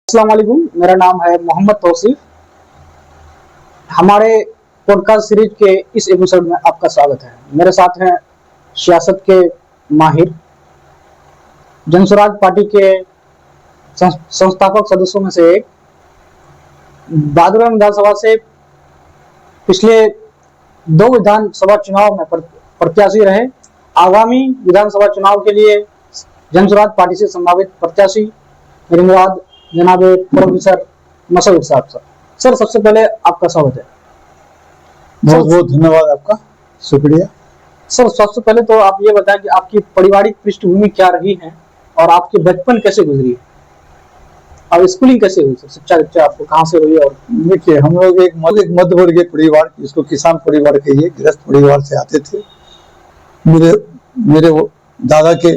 अस्सलाम वालेकुम, मेरा नाम है मोहम्मद तौसीफ। हमारे पॉडकास्ट सीरीज के इस एपिसोड में आपका स्वागत है। मेरे साथ हैं सियासत के माहिर, जनसुराज पार्टी के संस्थापक सदस्यों में से एक, बहादुरगंज विधानसभा से पिछले 2 विधानसभा चुनाव में प्रत्याशी रहे। आगामी विधानसभा चुनाव के लिए जनसुराज पार्टी से संभावित प्रत्याशी मेरे मुराद जनाब प्रोफेसर मसूद साहब। सर, सबसे पहले आपका स्वागत है। बहुत बहुत धन्यवाद आपका, शुक्रिया। सर, सबसे पहले तो आप ये बताएं कि आपकी पारिवारिक पृष्ठभूमि क्या रही है और आपकी बचपन कैसे गुजरी और स्कूलिंग कैसे हुई? सर, शिक्षा आपको कहाँ से हुई? और देखिए, हम लोग एक मध्य वर्गीय परिवार, जिसको किसान परिवार कहिए, गृहस्थ परिवार से आते थे। मेरे दादा के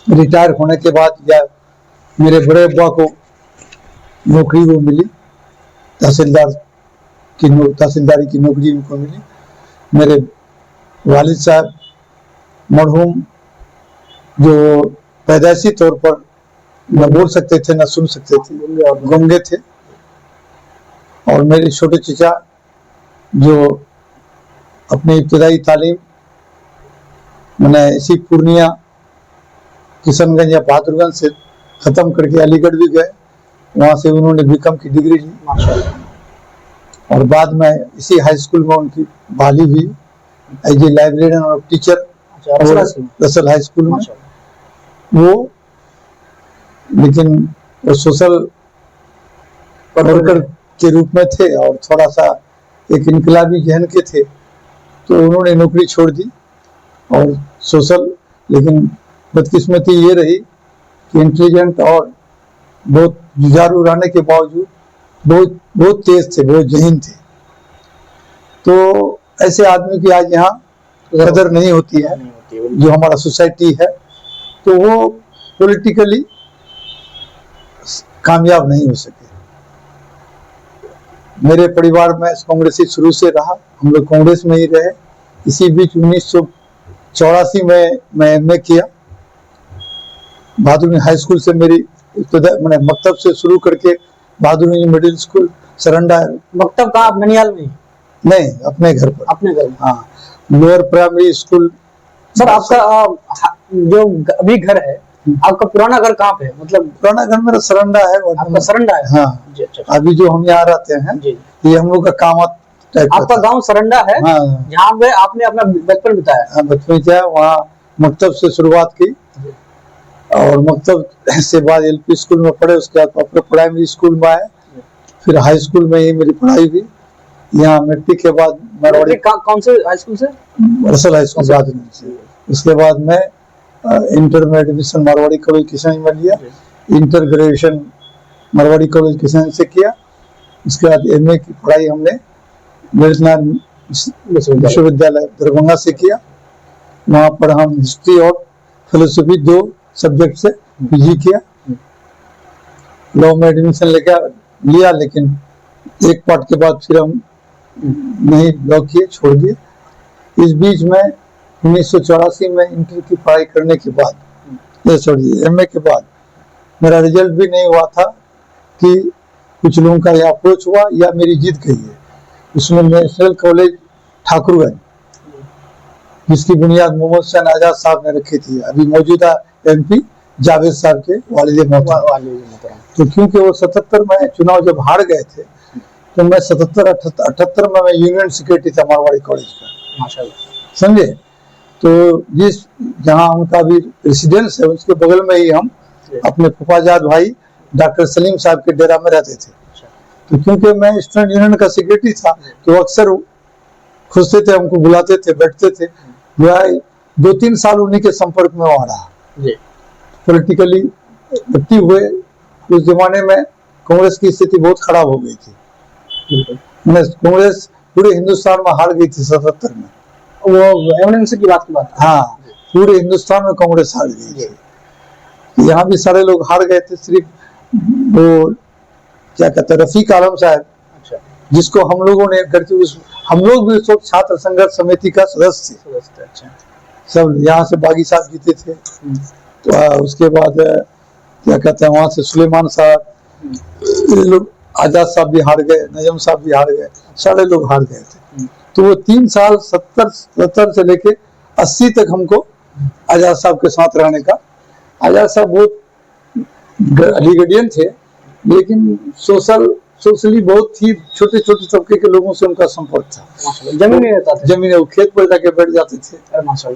रिटायर होने के बाद या मेरे बड़े अब्बा को नौकरी वो मिली, तहसीलदारी की नौकरी उनको मिली। मेरे वालिद साहब मरहूम, जो पैदाइशी तौर पर न बोल सकते थे न सुन सकते थे, गूंगे थे। और मेरे छोटे चचा जो अपनी इब्तदाई तालीम मैंने इसी पूर्णिया, किशनगंज या बहादुरगंज से खत्म करके अलीगढ़ भी गए। वहां से उन्होंने बीकॉम की डिग्री ली और बाद में इसी हाई स्कूल में उनकी बहाली हुई एज ए लाइब्रेरियन और टीचर रसल हाई स्कूल में वो। लेकिन वो सोशल वर्कर के रूप में थे और थोड़ा सा एक इनकलाबी जहन के थे, तो उन्होंने नौकरी छोड़ दी और सोशल। लेकिन बदकिस्मती ये रही कि इंटेलिजेंट और बहुत जुझारू रहने के बावजूद बहुत तेज थे, बहुत जहीन थे। तो ऐसे आदमी की आज यहाँ कदर नहीं होती है, जो हमारा सोसाइटी है। तो वो पॉलिटिकली कामयाब नहीं हो सके। मेरे परिवार में कांग्रेसी शुरू से रहा, हम लोग कांग्रेस में ही रहे। इसी बीच 1984 में मैं एमए किया। बहादुरगंज हाई स्कूल से मेरी मैंने मकतब से शुरू करके बहादुरगंज मिडिल स्कूल सरंडा। मकतब कहाँ? ननियाल में? नहीं, अपने घर पर। अपने घर में? हाँ, लोअर प्राइमरी स्कूल। सर, आपका जो अभी घर है, आपका पुराना घर कहाँ पे है? मतलब पुराना घर मेरा सरंडा है। आपका सरंडा है? हाँ जी। अच्छा। अभी जो हम यहाँ रहते हैं ये हम लोग का कामत टाइप। आपका गांव सरंडा है? हाँ। जहाँ पे आपने अपना बचपन बिताया? हाँ, बचपन बिताया। वहाँ मकतब से शुरुआत की और मकतब से बाद एलपी स्कूल में पढ़े। उसके बाद अपने प्राइमरी स्कूल में आए, फिर हाई स्कूल में ही मेरी पढ़ाई हुई। यहाँ मैट्रिक के बाद मारवाड़ी। कौन से हाई स्कूल से? रसल हाई स्कूल बहादुरगंज से। उसके बाद मैं इंटर में एडमिशन मारवाड़ी कॉलेज किशनगंज में लिया। Inter graduation Marwari college Kishanganj से किया। उसके बाद एमए की पढ़ाई हमने विश्वविद्यालय दरभंगा से किया। वहाँ पर हम हिस्ट्री और फिलोसफी 2 सब्जेक्ट से पीजी किया। लॉ में एडमिशन लिया, लेकिन एक पार्ट के बाद फिर हम नहीं लॉ किए, छोड़ दिए। इस बीच में 1984 में इंटर की पढ़ाई करने के बाद, एमए के बाद मेरा रिजल्ट भी नहीं हुआ था कि कुछ लोगों का यह अप्रोच हुआ या मेरी जीत गई है। उसमें नेशनल कॉलेज ठाकुरगंज, जिसकी बुनियाद मोहम्मद हुसैन आजाद साहब ने रखी थी, अभी मौजूदा एमपी जावेद साहब के वालिद मोहतरम। तो क्योंकि वो 77 में चुनाव जब हार गए थे, तो मैं 77-78 में मैं यूनियन सेक्रेटरी था मारवाड़ी कॉलेज का, समझे। तो जहाँ उनका भी रेसिडेंस है, उसके बगल में ही हम अपने फुफाजाद भाई डॉक्टर सलीम साहब के डेरा में रहते थे। तो क्योंकि मैं स्टूडेंट यूनियन का सेक्रेटरी था, तो अक्सर खुशते थे, हमको बुलाते थे, बैठते थे। 2-3 साल उन्हीं के संपर्क में वहाँ रहा। पॉलिटिकली एक्टिव हुए। उस जमाने में कांग्रेस की स्थिति बहुत खराब हो गई थी। कांग्रेस पूरे हिंदुस्तान में हार गई थी 77 में। वो एमएनसी की बात हाँ, पूरे हिंदुस्तान में कांग्रेस हार गई थी। यहाँ भी सारे लोग हार गए थे। सिर्फ वो क्या कहते हैं, रफीक आलम साहब, जिसको हम लोगों ने करके हम लोग भी उस वक्त छात्र संघर्ष समिति का सदस्य थे। सब यहाँ से बागी साहब जीते थे। तो उसके बाद क्या कहते हैं, वहाँ से सुलेमान साहब, ये लोग आजाद साहब भी हार गए, नजम साहब भी हार गए, सारे लोग हार गए थे। तो वो 3 साल 70 से लेके 80 तक हमको आजाद साहब के साथ रहने का। आजाद साहब बहुत लिगेडियन थे, लेकिन सोशली बहुत ही छोटे छोटे तबके के लोगों से उनका संपर्क था। जमीन नहीं रहता था, जमीन वो खेत पर जाके बैठ जाते थे,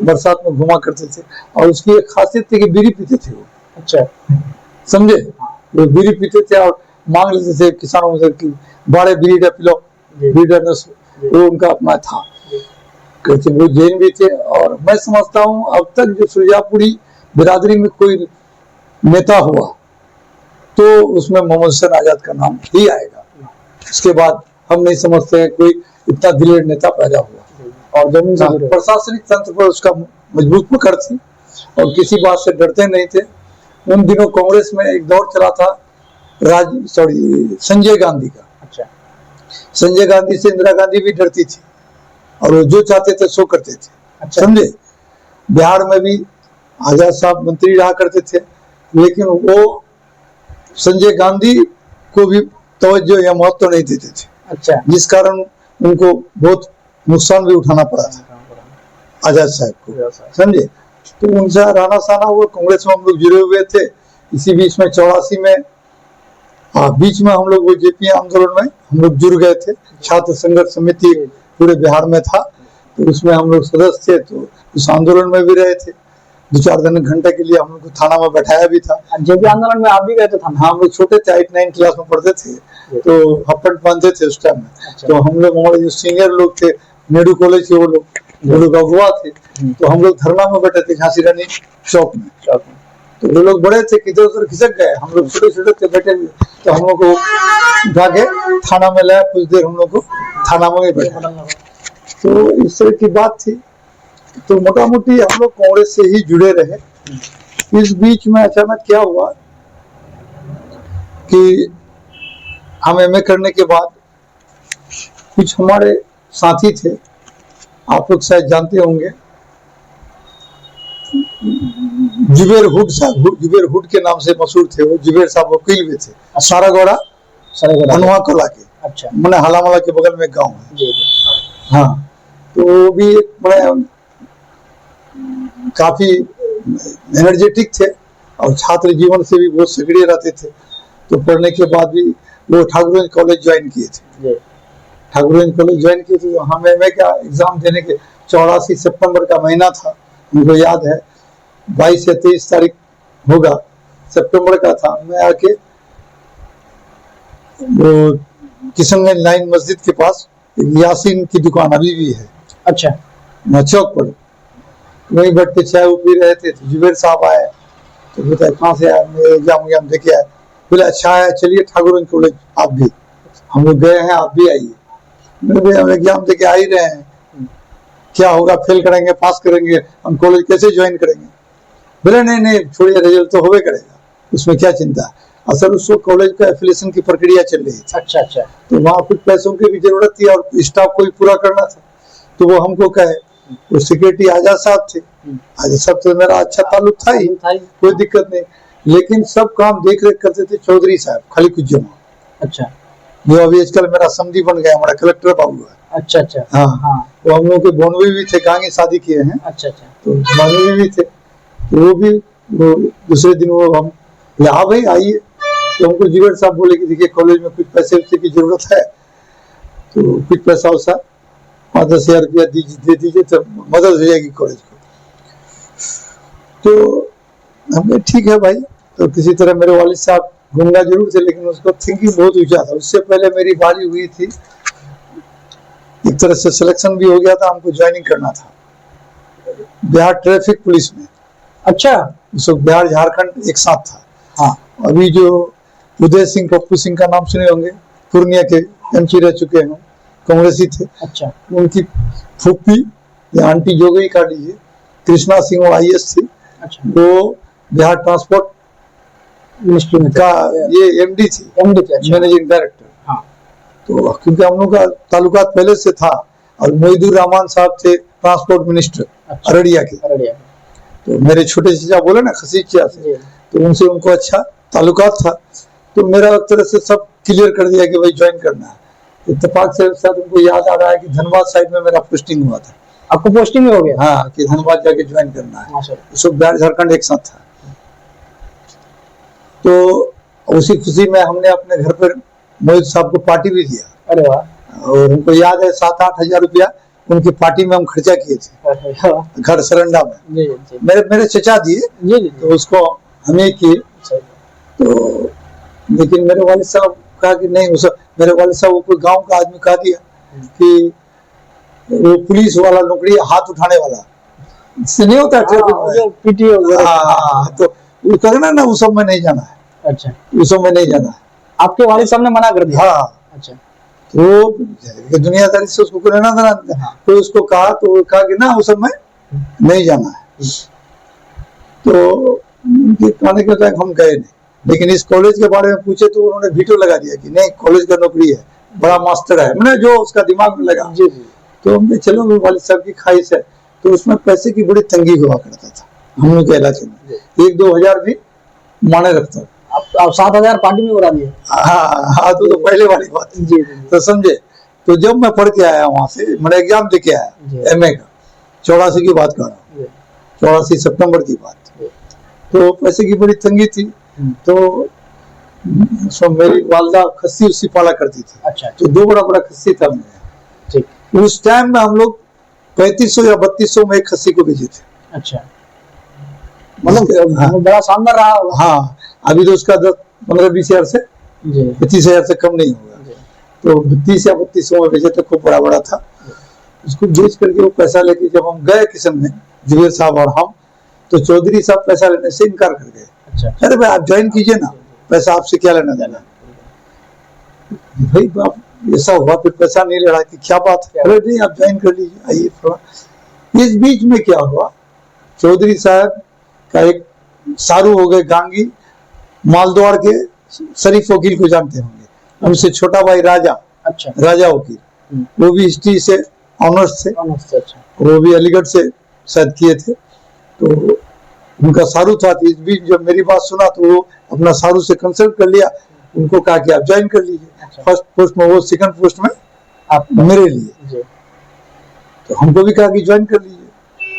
बरसात में घुमा करते थे। और उसकी एक खासियत थी कि बीड़ी पीते थे वो। अच्छा, समझे? वो बीड़ी पीते थे और मांग लेते थे किसानों से कि बारे बीड़ी का पिलो, वो उनका अपना था। कहते वो जैन भी थे। और मैं समझता हूँ अब तक जो सुरजापुरी बिरादरी में कोई नेता हुआ तो उसमें मोहम्मद हुसैन आजाद का नाम ही आएगा। इसके बाद हम नहीं समझते हैं कोई इतना दिलेर नेता पैदा हुआ। और जमीन से प्रशासनिक तंत्र पर उसका मजबूत पकड़ थी और किसी बात से डरते नहीं थे। उन दिनों कांग्रेस में एक दौर चला था संजय गांधी का। अच्छा, संजय गांधी से इंदिरा गांधी भी डरती थी और वो जो चाहते थे सो करते थे। अच्छा। समझे? बिहार में भी आजाद साहब मंत्री रहा करते थे, लेकिन वो संजय गांधी को भी तवज्जो या महत्व नहीं देते थे। अच्छा, जिस कारण उनको बहुत नुकसान भी उठाना पड़ा था आजाद साहब को। समझे? तो उनसे राना साना हुआ, कांग्रेस में हम लोग जुड़े हुए थे। इसी बीच में 84 में बीच में हम लोग वो जेपी आंदोलन में हम लोग जुड़ गए थे। छात्र संघर्ष समिति पूरे बिहार में था, तो उसमें हम लोग सदस्य थे। तो उस आंदोलन में भी रहे थे। 2-4 घंटे के लिए हम लोग को थाना में बैठाया भी था। जेपी आंदोलन में आप भी गए थे थाना? हाँ, हम लोग छोटे थे, 8-9 क्लास में पढ़ते थे, तो हफ्पट बांधते थे उस टाइम में। अच्छा। तो हम लोग हमारे जो सीनियर लोग थे नेहरू कॉलेज के, वो लोग अगुआ थे। तो हम लोग धरना में बैठे थे झांसी रानी चौक में। तो वो लोग बड़े थे, किधर उधर खिसक गए, हम लोग छोटे छोटे थे बैठे हुए। तो हम लोग को जाके थाना में लाया, कुछ देर हम लोग को थाना में बैठा। तो इस तरह की बात थी। तो मोटा मोटी हम लोग कांग्रेस से ही जुड़े रहे। इस बीच में अचानक क्या हुआ कि हम एमए करने के बाद कुछ हमारे साथी थे, आप लोग शायद जानते होंगे, जुबेर हुड साहब, जुबेर हुड के नाम से मशहूर थे वो। जुबेर साहब वकील भी थे, सारागौड़ा अनुआ कला के। अच्छा, मैंने हलामला के बगल में गांव है। हाँ, तो वो भी काफी एनर्जेटिक थे और छात्र जीवन से भी बहुत सक्रिय रहते थे। तो पढ़ने के बाद भी वो ठाकुरगंज कॉलेज ज्वाइन किए थे। ठाकुरगंज कॉलेज ज्वाइन किए थे। तो हमें एमए का एग्जाम देने के 84 सितंबर का महीना था, मुझे याद है 22 या 23 तारीख होगा, सितंबर का था। मैं आके वो किशनगंज लाइन मस्जिद के पास यासीन की दुकान अभी भी है। अच्छा, चौक पर वहीं बैठ के चाय पी रहे थे। तो जुबेर साहब आए, तो बताया कहाँ से आए? मैं एग्जाम देके आए। बोले अच्छा है, चलिए ठाकुरगंज कॉलेज आप भी। हम लोग गए हैं, आप भी आइए। मेरे हम एग्जाम देके आ ही रहे हैं, क्या होगा, फेल करेंगे पास करेंगे, हम कॉलेज कैसे ज्वाइन करेंगे? बोले नहीं छोड़िए, रिजल्ट तो होवे करेगा, उसमें क्या चिंता। असल उस कॉलेज का एफिलिएशन की प्रक्रिया चल रही थी। अच्छा, तो वहाँ कुछ पैसों की भी जरूरत थी और स्टाफ को भी पूरा करना था। तो वो हमको कहे, वो सेक्रेटरी आजाद साहब थे। आजाद साहब से मेरा अच्छा ताल्लुक था ही, कोई दिक्कत नहीं। लेकिन सब काम देख रेख करते थे चौधरी साहब खलीकुज्जमा। अच्छा, जो अभी आजकल मेरा समधी बन गया, हमारा कलेक्टर बाबू है। अच्छा, हाँ, वो हम लोग के बोनवी भी थे, कहाँ शादी किए हैं। अच्छा, तो बोनवी भी थे। तो वो भी दूसरे दिन वो हम हाँ भाई आइए। तो हमको जुबेर साहब बोले कि देखिए कॉलेज में कुछ पैसे की जरूरत है, तो कुछ पैसा वैसा 5-10 हजार रुपया दे दीजिए तो मदद हो जाएगी कॉलेज को। तो हमने ठीक है भाई। तो किसी तरह मेरे वालिद साहब गुंगा जरूर थे, लेकिन उसको थिंकिंग बहुत ऊंचा था। उससे पहले मेरी बारी हुई थी, एक तरह से सिलेक्शन भी हो गया था, हमको ज्वाइनिंग करना था बिहार ट्रैफिक पुलिस में। अच्छा, उस वक्त बिहार झारखंड एक साथ था। हाँ, अभी जो उदय सिंह पप्पू सिंह का नाम सुने होंगे, पूर्णिया के एमपी रह चुके हैं, कांग्रेसी थे। अच्छा, उनकी फूफी या आंटी जो गई काट लीजिए, कृष्णा सिंह IAS थी। अच्छा, वो बिहार ट्रांसपोर्ट मिनिस्ट्री का ये MD थी, मैनेजिंग डायरेक्टर। हाँ, तो क्योंकि हम लोग का ताल्लुकात पहले से था। और मोहिदुर रहमान साहब थे ट्रांसपोर्ट मिनिस्टर। अच्छा, अररिया के। तो मेरे छोटे चाचा बोले ना खसीचिया से, तो उनसे उनको अच्छा ताल्लुकात था। तो मेरा एक तरह से सब क्लियर कर दिया कि भाई ज्वाइन करना है। इत्तेफाक से शायद उनको याद आ रहा है कि धनबाद साइड में मेरा पोस्टिंग हुआ था। आपको पोस्टिंग में हो गया? हाँ, कि धनबाद जाके ज्वाइन करना है। माशाल्लाह। सब बिहार झारखंड एक साथ था। तो उसी खुशी में हमने अपने घर पर मोहित साहब को पार्टी भी दिया। अरे वाह। और उनको याद है 7-8 हजार रुपया उनकी पार्टी में हम खर्चा किए थे अरे वाह। घर सरंडा में। जी जी मेरे चचा दिए, जी जी। तो उसको हमें किए। तो लेकिन मेरे वालिद साहब कहा कि नहीं, उस मेरे वालिद साहब को कोई गांव का आदमी कहा दिया कि वो पुलिस वाला नौकरी हाथ उठाने वाला इससे नहीं होता ट्रैफिक में, पीटी वगैरह। हाँ, तो वो कहना ना उस सब में नहीं जाना है। अच्छा, उस सब में नहीं जाना है। आपके वालिद साहब ने मना कर दिया? हाँ। अच्छा। तो दुनियादारी से उसको रहना था। तो उसको कहा, तो वो कहा कि ना उस सब में नहीं जाना है। तो उनके कहने के तक हम गए नहीं। लेकिन इस कॉलेज के बारे में पूछे तो उन्होंने वीटो लगा दिया कि नहीं, कॉलेज का नौकरी है, बड़ा मास्टर है, मैंने जो उसका दिमाग में लगा। जी जी। तो हमने चलो वालिद साहब की ख्वाहिश है। तो उसमें पैसे की बड़ी तंगी हुआ करता था हम लोग के इलाके में। 1-2 हजार भी माने रखता था। आप 7,000 पार्टी में उड़ा दिए? हाँ, तो पहले वाली बात। जी जी। तो समझे। तो जब मैं पढ़ के आया वहां से, मैंने एग्जाम दे के आया एमए का, 84 की बात कर रहा हूँ, 84 सितंबर की बात। तो पैसे की बड़ी तंगी थी। तो मेरी वालदा खस्सी उस्सी पाला करती थी। अच्छा। तो 2 बड़ा खस्सी था मेरे। ठीक। उस टाइम में हम लोग 3500 या 3200 में एक खस्सी को बेचे थे। अच्छा, मतलब हाँ, बड़ा शानदार रहा होगा। हाँ, अभी तो उसका 15-20 हजार से 25 हजार से कम नहीं होगा। तो 30 या 3200 में बेचे थे, खूब बड़ा था। उसको बेच करके वो पैसा लेके जब हम गए किशन में, जुबेर साहब और हम, तो चौधरी साहब पैसा लेने से इनकार कर गए। अच्छा। अरे भाई आप ज्वाइन कीजिए ना, पैसा आपसे क्या लेना देना। भाई आप ऐसा हुआ, फिर पैसा नहीं ले रहा कि क्या बात है। अरे नहीं, आप ज्वाइन कर लीजिए, आइए थोड़ा। इस बीच में क्या हुआ, चौधरी साहब का एक सारू हो गए गांगी, मालद्वार के शरीफ वकील को जानते होंगे, उनसे छोटा भाई राजा। अच्छा। राजा वकील, वो भी हिस्ट्री से ऑनर्स थे। अच्छा। वो भी अलीगढ़ से शायद किए थे। तो उनका सारू था। तो इस बीच जब मेरी बात सुना तो वो अपना सारू से कंसल्ट कर लिया, उनको कहा कि आप ज्वाइन कर लीजिए। अच्छा। फर्स्ट पोस्ट में वो, सेकंड पोस्ट में आप मेरे लिए। तो हमको भी कहा कि ज्वाइन कर लीजिए।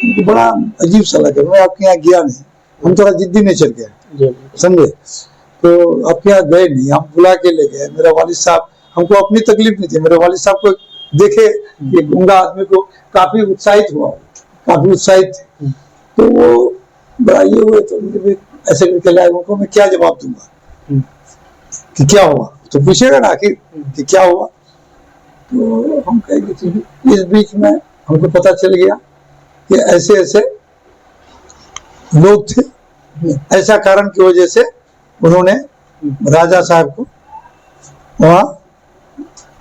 उनको बड़ा अजीब सा लगा। मैं आपके यहाँ गया नहीं, हम थोड़ा जिद्दी नेचर के, समझे। तो आपके यहाँ गए नहीं, हम बुला के ले गए। मेरा वालिद साहब, हमको अपनी तकलीफ नहीं थी, मेरे वालिद साहब को देखे कि गूंगा आदमी को काफी उत्साहित हुआ, काफी उत्साहित थे। तो वो बड़ा ये हुए, तो ऐसे करके लाए। उनको मैं क्या जवाब दूंगा कि क्या हुआ, तो पूछेगा ना आखिर कि क्या हुआ। तो हम कहेंगे। इस बीच में हमको पता चल गया कि ऐसे ऐसे लोग थे, ऐसा कारण की वजह से उन्होंने राजा साहब को वहां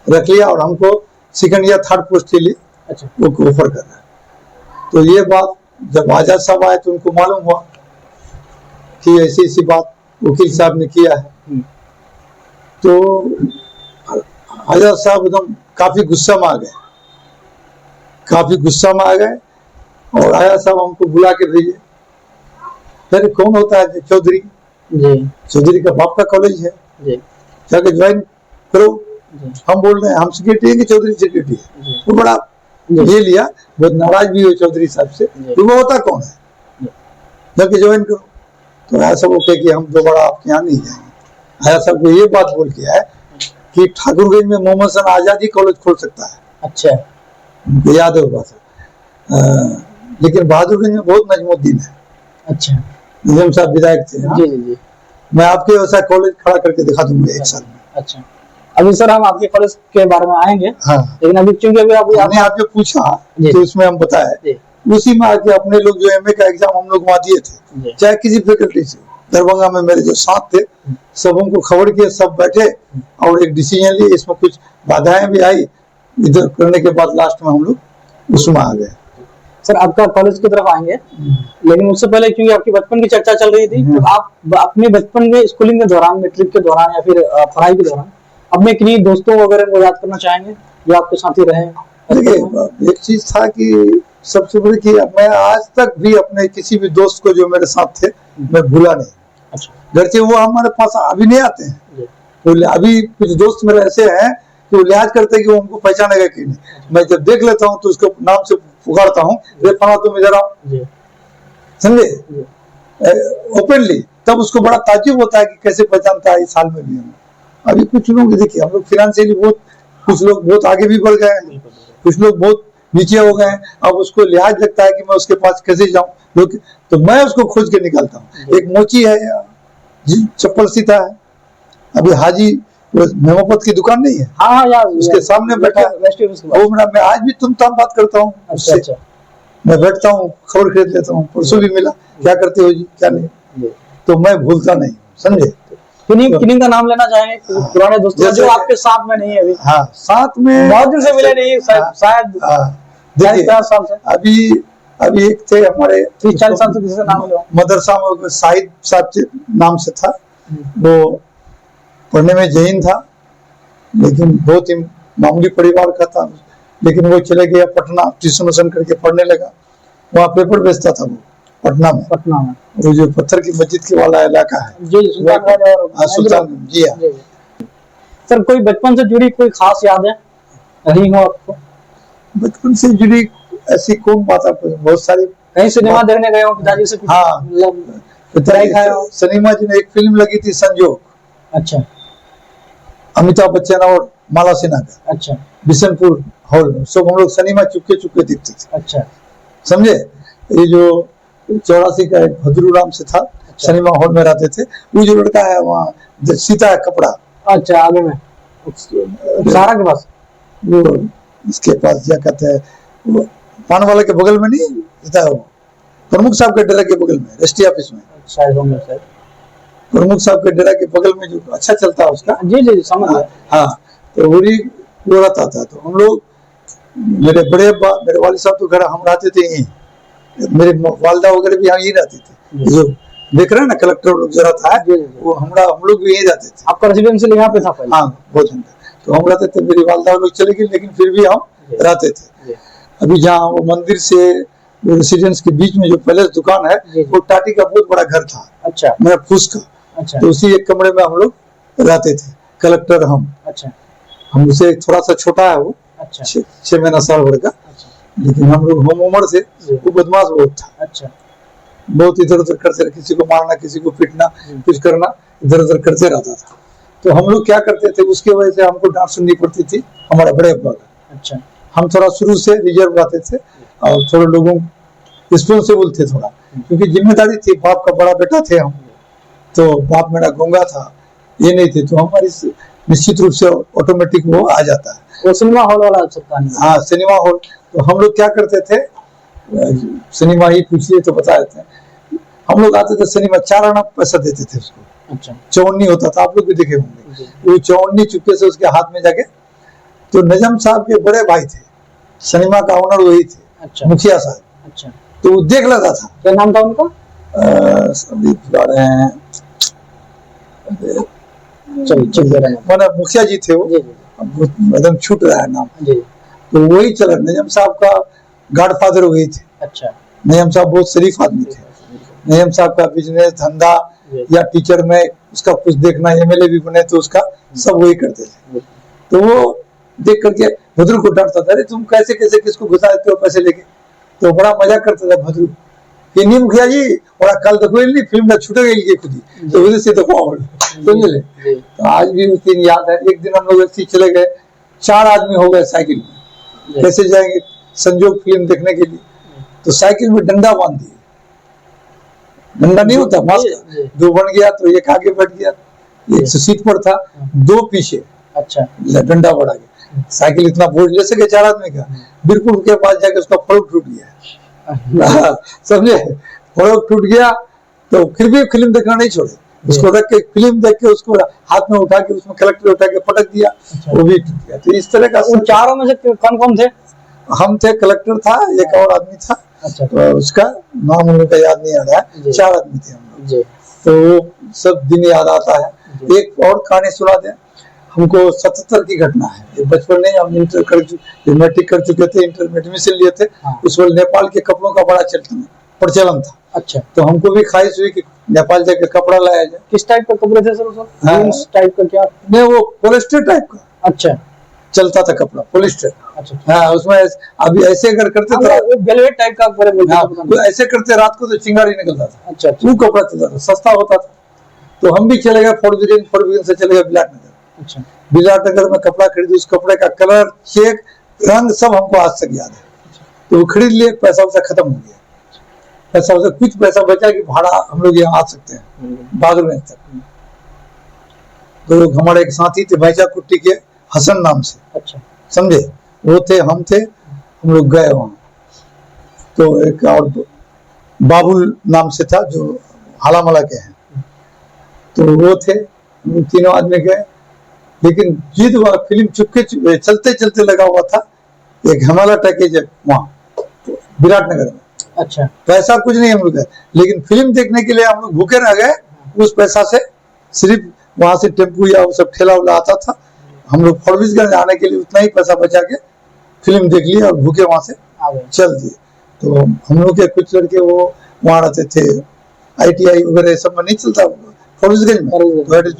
रख लिया और हमको सेकंड या थर्ड पोस्ट के लिए वो ऑफर कर रहा है। तो ये बात जब आजाद साहब आए तो उनको मालूम हुआ कि ऐसी ऐसी बात वकील साहब ने किया है। तो आजाद साहब एकदम काफी गुस्सा में आ गए, काफी गुस्सा में आ गए। और आजाद साहब हमको बुला के भेजे। फिर कौन होता है? चौधरी। चौधरी का बाप का कॉलेज है, जाके ज्वाइन करो। हम बोल रहे हैं हम सेक्रेटरी है कि चौधरी सेक्रेटरी है। वो बड़ा ये लिया, बहुत नाराज भी हुए चौधरी साहब से। तो वो होता कौन है, जाके ज्वाइन करो। तो आया सब कहे कि हम दोबारा आपके यहाँ नहीं जाएंगे। आया साहब को ये बात बोल के आए कि ठाकुरगंज में मोहम्मद हसन आजादी कॉलेज खोल सकता है। अच्छा, याद है वो बात। लेकिन बहादुरगंज में बहुत नजमुद्दीन है। अच्छा, निजाम साहब विधायक थे। जी जी जी। मैं आपके वैसा कॉलेज खड़ा करके दिखा दूंगा 1 साल में। अच्छा, अभी सर हम आपके कॉलेज के बारे में आएंगे। हाँ। लेकिन अभी चूंकि अभी आपने आपसे पूछा तो उसमें हम बताए, उसी में आके अपने लोग जो एमए का एग्जाम हम लोग वहाँ दिए थे, चाहे किसी फैकल्टी से। दरभंगा में मेरे जो साथ थे सबों को खबर किया, सब बैठे और एक डिसीजन लिए। इसमें कुछ बाधाएं भी आई, इधर करने के बाद लास्ट में हम लोग उसमें आ गए। सर आपका कॉलेज की तरफ आएंगे, लेकिन उससे पहले क्योंकि आपकी बचपन की चर्चा चल रही थी, तो आप अपने बचपन में स्कूलिंग के दौरान, मैट्रिक के दौरान या फिर पढ़ाई के दौरान अपने किन्हीं दोस्तों वगैरह को याद करना चाहेंगे जो आपके साथी रहे? देखिए, एक चीज था कि सबसे बड़ी कि मैं आज तक भी अपने किसी भी दोस्त को जो मेरे साथ थे मैं भूला नहीं। अच्छा घर से वो हमारे पास अभी नहीं आते हैं। जी वो अभी कुछ दोस्त मेरे ऐसे हैं कि वो लिहाज करते हैं कि वो हमको पहचानेगा कि नहीं। मैं जब देख लेता हूँ तो उसको नाम से पुकारता हूँ, रे फला तुम इधर आओ, जी समझे, जी ओपनली। तब उसको बड़ा ताज्जुब होता है कि कैसे पहचानता है इस हाल में भी हमें। अभी कुछ लोग देखिए, हम लोग फाइनेंशियली बहुत, कुछ लोग बहुत आगे भी बढ़ गए हैं, बिल्कुल कुछ लोग बहुत नीचे हो गए हैं। अब उसको लिहाज लगता है कि मैं उसके पास कैसे जाऊं, लोग तो मैं उसको खोज के निकालता हूँ। एक मोची है जी, चप्पल सीता है, अभी हाजी मेमोपत की दुकान नहीं है, हाँ हाँ यार उसके सामने बैठा है। वो मेरा, मैं आज भी तुम ताम बात करता हूँ अच्छा उससे। अच्छा मैं बैठता हूँ, खबर खरीद लेता हूँ, परसों भी मिला, क्या करते हो जी, क्या नहीं, जी। तो मैं भूलता नहीं, समझे। किन्हीं का नाम लेना चाहेंगे पुराने दोस्तों का जैसे- जो आपके साथ में नहीं है अभी? हाँ, साथ में बहुत दिन से मिले नहीं, शायद हाँ, देखिए 40 साल से, अभी अभी एक थे हमारे 30-40 साल से, किसी का नाम लो। मदरसा में साहिद साहब नाम से था, वो पढ़ने में जैन था, लेकिन बहुत ही मामूली परिवार का था, लेकिन वो चले गया पटना, ट्यूशन व्यूशन करके पढ़ने लगा। वहाँ पेपर बेचता था वो पटना में, पटना में, वो जो पत्थर की मस्जिद के वाला इलाका है, जी सुल्तानगंज और हाँ, सुल्तान जी हाँ। जी। सर कोई बचपन से जुड़ी कोई खास याद है रही हो आपको? बचपन से जुड़ी ऐसी कौन बात आपको, बहुत सारी। कहीं सिनेमा देखने गए हो पिताजी से? हाँ, मतलब पिटाई खाए हो? सिनेमा जी ने एक फिल्म लगी थी संजोग, अच्छा अमिताभ बच्चन और माला सिन्हा का, अच्छा बिशनपुर हॉल में, सब हम लोग सिनेमा चुपके चुपके देखते थे, अच्छा समझे। ये जो 84 का एक भद्रू से था, सिनेमा हॉल में रहते थे, वो जो लड़का है वहाँ सीता है कपड़ा, अच्छा आगे में सारा के पास, वो इसके पास क्या कहते हैं, वो पान वाले के बगल में नहीं रहता है, वो प्रमुख साहब के डेरा के बगल में, रजिस्ट्री ऑफिस में, शायद होंगे सर। प्रमुख साहब के डेरा के बगल में जो अच्छा चलता है उसका, जी जी समझ गया। हाँ, तो वही वो रहता था। तो हम लोग, मेरे बड़े अब्बा, मेरे वालिद साहब तो घर हम रहते थे यहीं, मेरे वालदा वगैरह भी यहाँ यहीं रहते थे, जो देख रहे हैं ना कलेक्टर लोग जरा था, वो हम लोग भी यहीं रहते थे। आपका रेजिडेंशियल यहाँ पे था पहले? हाँ, बहुत दिन तो हम रहते थे, मेरी वालदा लोग चले गई, लेकिन फिर भी हम रहते थे। अभी जहाँ वो मंदिर से रेसिडेंस के बीच में जो पैलेस दुकान है, वो टाटी का बहुत बड़ा घर था, अच्छा मेरा फूस का, अच्छा तो उसी एक कमरे में हम लोग रहते थे, कलेक्टर हम, अच्छा हमसे थोड़ा सा छोटा है वो, अच्छा 6 महीना साल भर का, लेकिन हम लोग हम उम्र से, वो बदमाश बहुत था, अच्छा बहुत इधर उधर करते, किसी को मारना, किसी को पीटना, कुछ करना, इधर उधर करते रहता था। तो हम लोग क्या करते थे, उसके वजह से हमको डांट सुननी पड़ती थी हमारे बड़े अब्बा का। अच्छा हम थोड़ा शुरू से रिजर्व रहते थे, और थोड़े लोगों रिस्पॉन्सिबल थे थोड़ा, क्योंकि जिम्मेदारी थी, बाप का बड़ा बेटा थे हम, तो बाप मेरा गूंगा था, ये नहीं थे, तो हमारी निश्चित रूप से ऑटोमेटिक वो आ जाता है। वो सिनेमा हॉल वाला सरकार, हाँ, सिनेमा हॉल। तो हम लोग क्या करते थे, सिनेमा ही पूछिए तो बता देते हैं, हम लोग आते थे सिनेमा, 4 आना पैसा देते थे उसको, अच्छा चौन्नी होता था, आप लोग भी देखे होंगे, वो चौन्नी चुपके से उसके हाथ में जाके, तो नजम साहब के बड़े भाई थे, सिनेमा का ओनर वही थे, अच्छा मुखिया साहब, अच्छा तो वो देख लेता था। क्या नाम था उनका? सभी बुला रहे हैं, चलिए माना मुखिया जी थे वो, जी जी एकदम छूट रहा है नाम, जी तो वही चला। नजम साहब का गॉडफादर वही थे, अच्छा नजम साहब बहुत शरीफ आदमी थे, नजम साहब का बिजनेस धंधा या टीचर में उसका कुछ देखना, एमएलए भी बने तो उसका सब वही करते थे। तो वो देख करके भद्रू को डांटता था, अरे तुम कैसे कैसे किसको घुसा देते हो पैसे लेके, तो बड़ा मजाक करता था भद्रू कि नहीं मुखिया जी, और कल देखो नहीं फिल्म में छूटे गई खुद ही, तो उधर से देखो समझ ले। तो आज भी उस दिन याद है, एक दिन हम लोग ऐसे चले गए, 4 आदमी हो गए साइकिल में, कैसे जाएंगे संजोग फिल्म देखने के लिए, तो साइकिल में डंडा बांध दिए, डंडा नहीं होता मास्क, 2 बन गया, तो एक आगे बैठ गया, एक सीट पर था, 2 पीछे, अच्छा डंडा बढ़ा गया, साइकिल इतना बोझ ले सके 4 आदमी का, बिल्कुल के पास जाके उसका फड़क टूट गया, समझे, फड़क टूट गया, तो फिर भी फिल्म देखना नहीं छोड़े, उसको रख के फिल्म देख के उसको हाथ में उठा के उसमें कलेक्टर उठा के पटक दिया, वो भी टूट गया। तो इस तरह का, उन चारों में से कौन कौन थे? हम थे, कलेक्टर था, एक और आदमी था, अच्छा, तो उसका नाम उनका याद नहीं आ रहा है, 4 आदमी थे हम लोग, तो वो सब दिन याद आता है। एक और कहानी सुना दें, हमको 77 की घटना है, बचपन नहीं, हम इंटर कर चुके, मैट्रिक कर चुके थे, इंटर में एडमिशन लिए थे, उस वक्त नेपाल के कपड़ों का बड़ा प्रचलन था, अच्छा, तो हमको भी ख्वाहिश हुई कि नेपाल जाके कपड़ा लाया जाए। किस टाइप का कपड़े थे सर वो सब? हाँ। जीन्स टाइप का क्या? नहीं, वो पॉलिस्टर टाइप का अच्छा चलता था कपड़ा, पॉलिस्टर। अच्छा। हाँ, उसमें अभी ऐसे अगर करते तो वेलवेट टाइप का कपड़े बोलते हाँ, थे, पता तो नहीं। ऐसे करते रात को तो चिंगारी निकलता था। अच्छा अच्छा वो कपड़ा चलता था, सस्ता होता था। तो हम भी चले गए फोर्ट विजन से चले गए विराटनगर। अच्छा विराटनगर में कपड़ा खरीदी, उस कपड़े का कलर, चेक, रंग सब हमको आज तक याद है। तो वो खरीद लिए, पैसा वैसा खत्म हो गया। पैसा वैसा कुछ पैसा बचा कि भाड़ा हम लोग यहाँ आ सकते हैं बागलगंज तक। तो हमारे एक साथी थे भैंसा कुट्टी के, हसन नाम से, अच्छा समझे, वो थे, हम थे, हम लोग गए वहां। तो एक और बाबुल नाम से था जो हालामला के हैं, तो वो थे, हम लोग तीनों आदमी गए। लेकिन जिद हुआ, फिल्म चुपके चलते चलते लगा हुआ था एक हिमालय पैकेज वहां विराटनगर में। अच्छा पैसा कुछ नहीं हम लोग गए, लेकिन फिल्म देखने के लिए हम लोग भूखे रह गए। उस पैसा से सिर्फ वहां से टेम्पू या वो सब ठेला उला आता था, हम लोग फॉरबिसगंज आने के लिए उतना ही पैसा बचा के फिल्म देख लिया और भूखे वहां से आ गए। चल दिए। तो हम लोग के कुछ लड़के वो वहां रहते थे, ITI वगैरह सब में नहीं चलता फॉरबिसगंज में,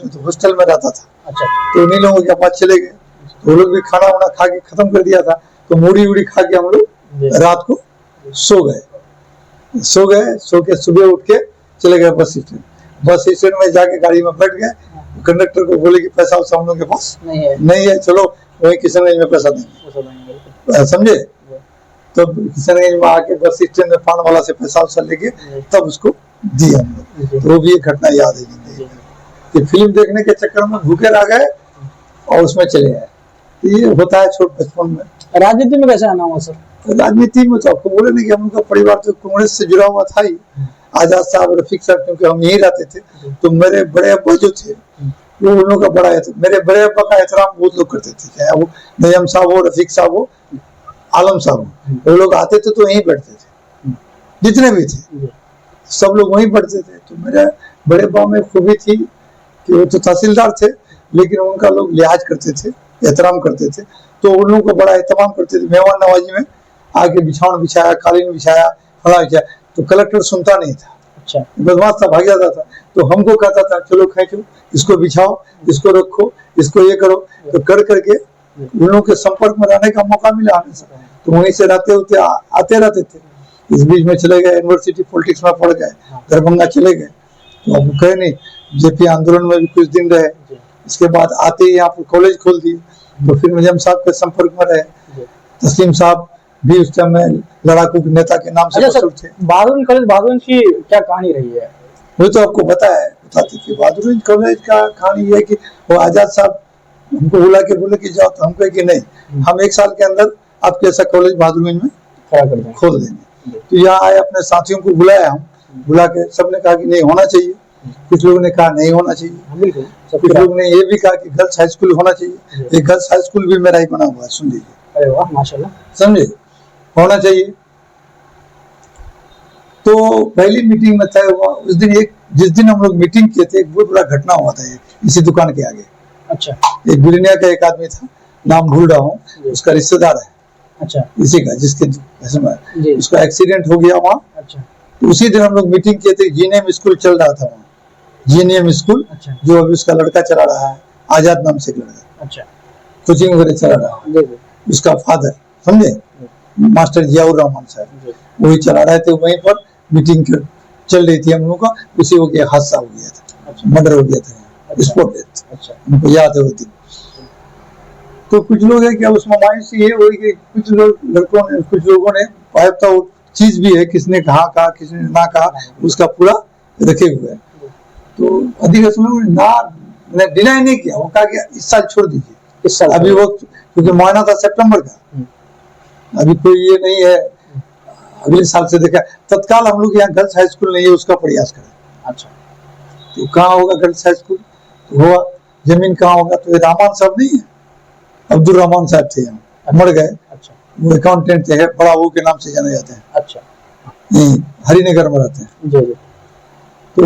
तो हॉस्टल में रहता था। अच्छा तो उन्हीं लोगों के पास चले गए, तो वो लोग भी खाना वाना खा के खत्म कर दिया था। तो मूढ़ी उड़ी खा के हम लोग रात को सो गए। सो के सुबह उठ के चले गए बस स्टैंड। बस स्टैंड में जाके गाड़ी में बैठ गए, कंडक्टर को बोले कि पैसा वैसा हम लोग के पास नहीं है, चलो वही किशनगंज में पैसा देंगे, समझे। तो किशनगंज में आके बस स्टैंड में पान वाला से पैसा वैसा लेके तब उसको दिया हम लोग। तो वो भी एक घटना याद है जिंदगी में कि फिल्म देखने के चक्कर में भूखे रह गए और उसमें चले गए। तो ये होता है छोट बचपन में। राजनीति में कैसे आना हुआ सर? राजनीति में तो आपको बोले नहीं कि हम लोग का परिवार तो कांग्रेस से जुड़ा हुआ था ही। आजाद साहब, रफीक साहब, क्योंकि हम यही रहते थे, तो मेरे बड़े अब्बा जो थे वो उन लोगों का बड़ा मेरे बड़े अब्बा का एहतराम बहुत लोग करते थे, चाहे वो नजम साहब हो, रफीक साहब हो, आलम साहब हो, वो लोग आते थे तो यहीं बैठते थे, जितने भी थे सब लोग वहीं बैठते थे। तो मेरे बड़े अब्बा में खूबी थी कि वो तो तहसीलदार थे, लेकिन उनका लोग लिहाज करते थे, एहतराम करते थे। तो उन लोगों को बड़ा एहतमाम करते थे। मेहमान नवाजी में आके बिछावन बिछाया, कालीन बिछाया, फला बिछाया, तो कलेक्टर सुनता नहीं था। अच्छा बदमाश था, भाग जाता था। तो हमको कहता था चलो खींचो, इसको बिछाओ, इसको रखो, इसको ये करो। तो कर करके उन लोगों के संपर्क में रहने का मौका मिला हमेशा। तो वहीं से रहते होते आते रहते थे। इस बीच में चले गए यूनिवर्सिटी पॉलिटिक्स में पढ़ गए, दरभंगा चले गए। तो अब कहे नहीं, जेपी आंदोलन में भी कुछ दिन रहे। इसके बाद आते ही यहाँ पर कॉलेज खोल दिए। तो फिर नजम साहब के संपर्क में रहे। तस्लीम साहब भी उस टाइम में लड़ाकू नेता के नाम से मशहूर थे। बहादुर कॉलेज बहादुर की क्या कहानी रही है? वो तो आपको बताते कि बहादुर कॉलेज का कहानी ये है कि वो आजाद साहब हमको बुला के बोले कि जाओ, तो हम कहे कि नहीं, हम 1 साल के अंदर आपके ऐसा कॉलेज बहादुरगंज में खोल देंगे। तो यहाँ आए, अपने साथियों को बुलाया, हम बुला के सबने कहा कि नहीं होना चाहिए। कुछ लोगों ने कहा नहीं होना चाहिए, कुछ लोग ने ये भी कहा कि गर्ल्स हाई स्कूल होना चाहिए। ये गर्ल्स हाई स्कूल भी मेरा ही बना हुआ है, सुन लीजिए। अरे वाह माशाल्लाह, समझे, होना चाहिए। तो पहली मीटिंग में तय हुआ उस दिन। जिस दिन हम लोग मीटिंग किए थे, एक बहुत बड़ा घटना हुआ था इसी दुकान के आगे। अच्छा एक बिलिनिया का एक आदमी था, नाम भूल रहा हूँ, उसका रिश्तेदार है। अच्छा इसी का जिसके उसका एक्सीडेंट हो गया वहाँ। अच्छा तो उसी दिन हम लोग मीटिंग किए थे। जीएनएम स्कूल चल रहा था वहाँ, जीएनएम स्कूल, अच्छा जो अभी उसका लड़का चला रहा है, आजाद नाम से लड़का, अच्छा कोचिंग वगैरह चला रहा है। उसका फादर, समझे, मास्टर जियाउर रहमान साहब, वही चला रहे थे। वहीं पर मीटिंग चल रही थी हम लोग का, उसी वक्त हादसा हो गया था, मर्डर हो गया था, स्पॉट डेथ। अच्छा हमको याद है वो दिन। तो कुछ लोग है क्या उस माइंड से ये हुई कि कुछ लोगों ने पाया वो चीज भी है, किसने कहा किसने ना कहा, उसका पूरा रखे हुए है। तो अधिकांश लोगों ने डिनाई नहीं किया, वो कहा कि इस साल छोड़ दीजिए, इस साल अभी वो, क्योंकि महीना था सितंबर का, अभी कोई ये नहीं है, अगले साल से देखा। तत्काल हम लोग यहाँ गर्ल्स हाई स्कूल नहीं है, उसका प्रयास करें। अच्छा तो कहाँ होगा गर्ल्स हाई स्कूल? तो हुआ, जमीन कहाँ होगा? तो ये रहमान साहब नहीं है, अब्दुल रहमान साहब थे, यहाँ मर गए। अच्छा वो अकाउंटेंट थे, बड़ा वो के नाम से जाने जाते हैं। अच्छा हरिनगर में रहते हैं। जी जी। तो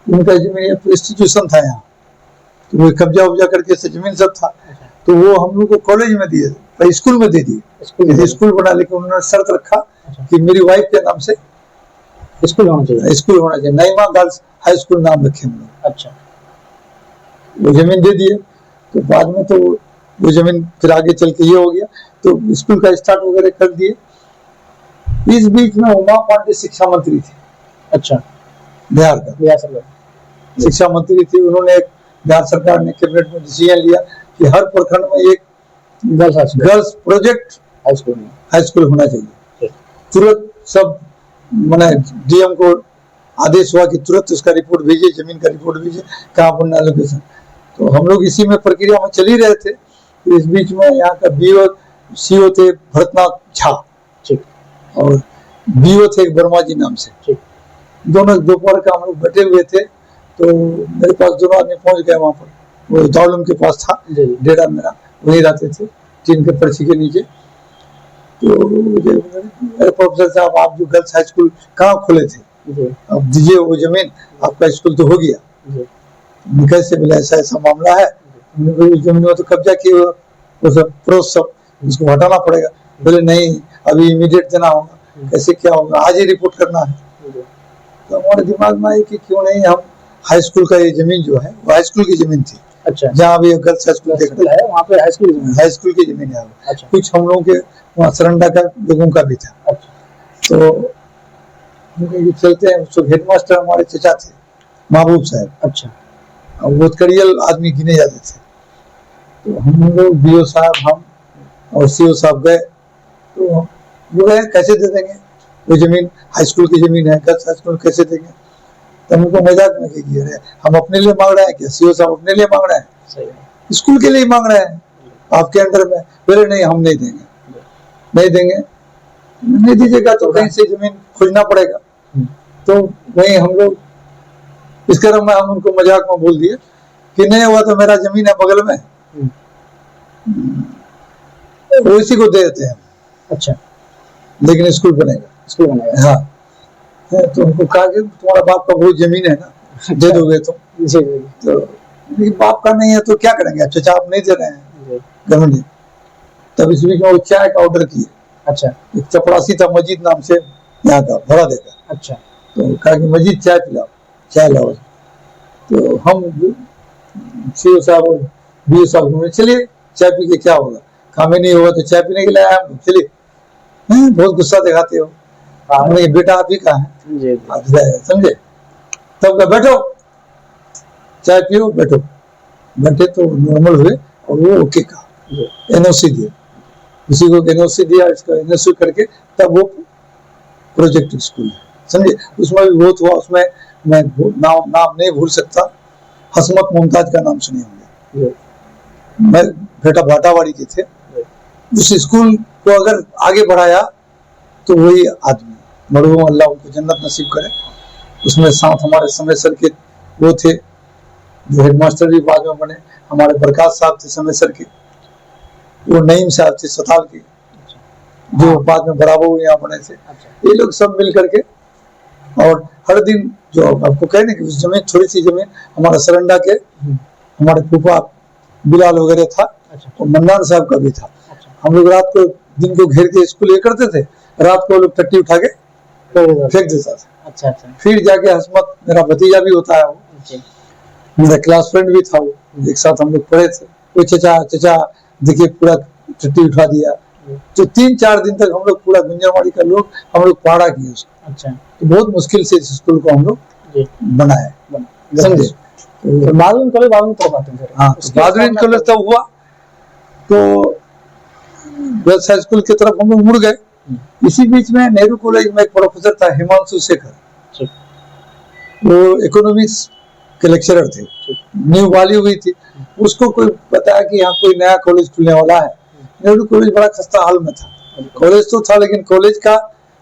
उनका जमीन इंस्टीट्यूशन था यहाँ, तो वो कब्जा उब्जा करके से जमीन सब था। तो वो हम लोग को कॉलेज में दिए, स्कूल में दे दिए, स्कूल बना। लेकिन उन्होंने शर्त रखा कि मेरी वाइफ के नाम से स्कूल होना चाहिए। स्कूल होना चाहिए, नईमा गर्ल्स हाई स्कूल नाम रखे हम लोग। अच्छा, वो जमीन दे दिए, तो बाद में तो वो जमीन फिर आगे चल के ये हो गया, तो स्कूल का स्टार्ट वगैरह कर दिए। इस बीच में उमा पांडे शिक्षा मंत्री थे। अच्छा, बिहार का बिहार सरकार। शिक्षा मंत्री थे। उन्होंने बिहार सरकार ने कैबिनेट में डिसीजन लिया कि हर प्रखंड में एक गर्ल्स प्रोजेक्ट हाई स्कूल में हाई स्कूल होना चाहिए। तुरंत सब मैंने डीएम को आदेश हुआ कि तुरंत उसका रिपोर्ट भेजिए, जमीन का रिपोर्ट भेजिए, कहाँ बनना है लोकेशन। तो हम लोग इसी में प्रक्रिया में चल ही रहे थे। तो इस बीच में यहाँ का बीओ सीओ थे भरतनाथ झा, ठीक, और बीओ थे एक वर्मा जी नाम से। ठीक, दोनों दोपहर का हम लोग बैठे हुए थे, तो मेरे पास दोनों आदमी पहुंच गए वहाँ पर। वो दारुलूम के पास था डेरा मेरा, वहीं रहते थे टीन के पर्ची के नीचे। तो प्रोफेसर साहब, आप जो गर्ल्स हाई स्कूल कहाँ खोले थे, अब दीजिए वो जमीन, आपका स्कूल तो हो गया। कैसे बोले ऐसा ऐसा मामला है, जमीन में तो कब्जा किए हुए, वो सब प्रोस सब उसको हटाना पड़ेगा। बोले नहीं, अभी इमीडिएट देना होगा। कैसे क्या होगा, आज ही रिपोर्ट करना है। तो हमारे दिमाग में आई कि क्यों नहीं हम हाई स्कूल का ये जमीन जो है वो हाई स्कूल की जमीन थी। अच्छा, जहाँ अभी गर्ल्स हाई स्कूल है वहाँ पे हाई स्कूल की जमीन है। अच्छा, कुछ हम लोगों के वहाँ सरंडा का लोगों का भी था। अच्छा, तो चलते हैं, उसको हेडमास्टर हमारे चचा थे, महबूब साहब। अच्छा, वो करियल आदमी गिने जाते थे। तो हम लोग बीओ साहब, हम और सीओ साहब गए। तो वो गए, कैसे दे देंगे वो जमीन, हाई स्कूल की जमीन है, गर्ल्स हाई स्कूल कैसे देंगे। तो हमको मजाक में कि अरे हम अपने लिए मांग रहे हैं क्या, सीओ साहब अपने लिए मांग रहे हैं, स्कूल के लिए मांग रहे हैं आपके अंडर में। बोले नहीं, हम नहीं देंगे, नहीं देंगे। नहीं दीजिएगा तो कहीं से जमीन खोजना पड़ेगा। तो वही हम लोग इस क्रम में हम उनको मजाक में बोल दिए कि नहीं हुआ तो मेरा जमीन है बगल में, वो इसी को दे देते हैं। अच्छा, लेकिन स्कूल बनेगा। हाँ, तो उनको कहा कि तुम्हारा बाप का बहुत जमीन है ना, दे दोगे तुम। तो बाप का नहीं है तो क्या करेंगे, चाचा आप नहीं दे रहे हैं गवर्नमेंट। तब इस बीच में वो चाय का ऑर्डर किए। अच्छा, एक चपरासी था मजीद नाम से, यहाँ का भरा देगा। अच्छा, तो कहा कि मजीद चाय पिलाओ, चाय लाओ। तो हम सीओ साहब और बीओ साहब बोले चलिए चाय पी के क्या होगा, काम ही नहीं होगा तो चाय पीने के लिए आया, चलिए। बहुत गुस्सा दिखाते हो। हमने बेटा आप ही कहा है, समझे। तब का बैठो, चाय पियो, बैठो। बैठे तो नॉर्मल हुए और वो ओके कहा, एनओसी दिया, उसी को एनओसी दिया। इसका एनओसी करके तब वो प्रोजेक्ट स्कूल है, समझे। उसमें भी बहुत हुआ, उसमें मैं नाम नहीं भूल सकता, हसमत मुमताज का नाम सुने होंगे, मैं बेटा भाटावाड़ी के थे। उस स्कूल को अगर आगे बढ़ाया तो वही आदमी, मरहूम अल्लाह उनको जन्नत नसीब करे। उसमें साथ हमारे समय सर के वो थे जो हेडमास्टर भी बाद में बने, हमारे प्रकाश साहब थे समय सर के, वो नईम साहब थे सताल के, जो बाद में बराबर यहाँ बने थे। ये लोग सब मिल करके, और हर दिन जो आपको कहने की उस जमीन, थोड़ी सी जमीन हमारा सरंडा के हमारे फूफा बिलाल वगैरह था, और मन्नान साहब का भी था। हम लोग रात को दिन को घेर के स्कूल ये करते थे, रात को लोग टट्टी उठा के फेंक देता था। अच्छा, अच्छा। फिर जाके हसमत, मेरा भतीजा भी होता है वो, मेरा क्लास फ्रेंड भी था वो, एक साथ हम लोग पढ़े थे। वो चचा देखिए पूरा टट्टी उठा दिया। तो 3-4 दिन तक हम लोग पूरा गुंजरवाड़ी का लोग हम लोग पहाड़ा किए उसको। अच्छा, तो बहुत मुश्किल से इस स्कूल को हम लोग बनाए, समझे। तो बादल करवाते हैं। हाँ, बादल कॉलेज तब हुआ तो गर्ल्स हाई स्कूल की तरफ हम लोग मुड़ गए। इसी बीच में नेहरू कॉलेज में एक प्रोफेसर था हिमांशु शेखर, वो इकोनॉमिक्स के लेक्चरर थे, न्यू वाली हुई थी। उसको कोई बताया कि यहाँ कोई नया कॉलेज खुलने वाला है। नेहरू कॉलेज बड़ा खस्ता हाल में था, कॉलेज तो था लेकिन कॉलेज का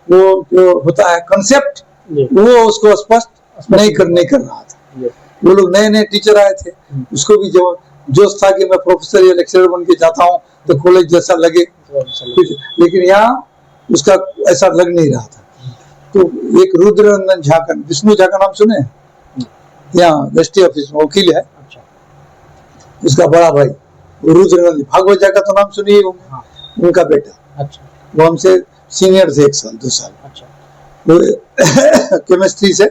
वो जो होता है कंसेप्ट, वो उसको स्पष्ट नहीं कर रहा था। वो लोग नए टीचर आए थे, उसको भी जो जोश था कि मैं प्रोफेसर या लेक्चरर बन के जाता हूँ तो कॉलेज जैसा लगे कुछ, लेकिन यहाँ उसका ऐसा लग नहीं रहा था। तो एक रुद्रनंदन झा का, विष्णु झा का नाम सुने हैं, यहाँ रजिस्ट्री ऑफिस में वकील है। उसका बड़ा भाई रुद्रनंदन, भागवत झा का तो नाम सुनिए होंगे, उनका बेटा। वो हमसे सीनियर थे 1 साल 2 साल। वो केमिस्ट्री से